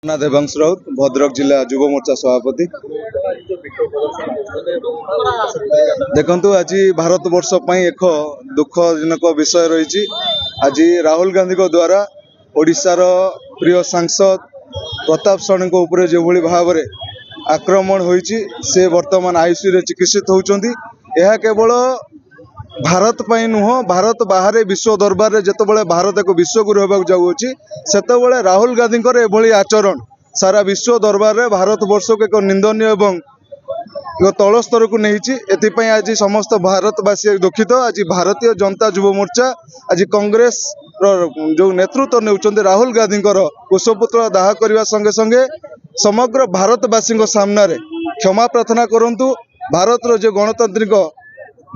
ना देवांश राउत भद्रक जिला युव मोर्चा सभापति। देखु आज भारत वर्ष एक दुखजनक विषय रही। आज राहुल गांधी द्वारा ओडिशार प्रिय सांसद प्रताप षडंगी उपरे जो भाव में आक्रमण होइछि से वर्तमान आईसीयू रे चिकित्सित होउछन्ति। यह केवल भारत पई नुह भारत बाहर विश्व दरबार में जितेबाला भारत एक विश्वगुरु होगा जाऊँगी से राहुल गांधी एभली आचरण सारा विश्व दरबार में भारत वर्ष को एक निंदनीय एवं एक तल स्तर को नहीं। आज समस्त भारतवासी दुखित। आज भारतीय जनता युव मोर्चा आज कांग्रेस जो नेतृत्व ने राहुल गांधी कुशपुतला दाह करने संगे संगे समग्र भारतवासी सामने क्षमा प्रार्थना करंतु। भारतर जो गणतांत्रिक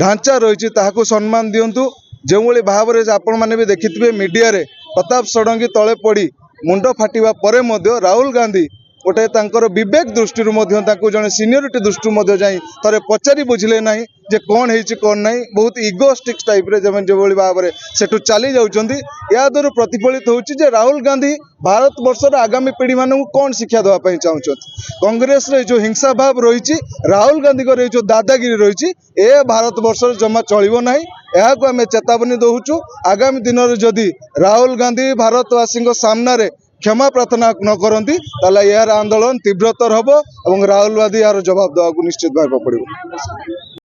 ढांचा रही सम्मान दिंतु। जो भाव में आपण मैंने भी देखिथे मीडिया रे प्रताप षडंगी तले पड़ी मुंड फाटिवा परे मध्य राहुल गांधी गोटे विवेक दृष्टि जड़े सीनियरिटी दृष्टि जाई थे पचारि बुझिले ना जे कौन है कौन ना। बहुत इगोस्टिक टाइप जो भाव में सेठू चली जाऊँगी। या द्वारा प्रतिफलित होची राहुल गांधी भारत वर्षर आगामी पीढ़ी मानू कौन शिक्षा देवाई चाहते। कांग्रेस जो हिंसा भाव रही राहुल गांधी जो दादागिरी रही ए भारत वर्ष जमा चलो ना। यह चेतावनी दौचु आगामी दिन में जदि राहुल गांधी भारतवासी सामने क्षमा प्रार्थना न करती यार आंदोलन तीव्रतर हम और राहुल गांधी यार जवाब देवा निश्चित भाव पड़ो।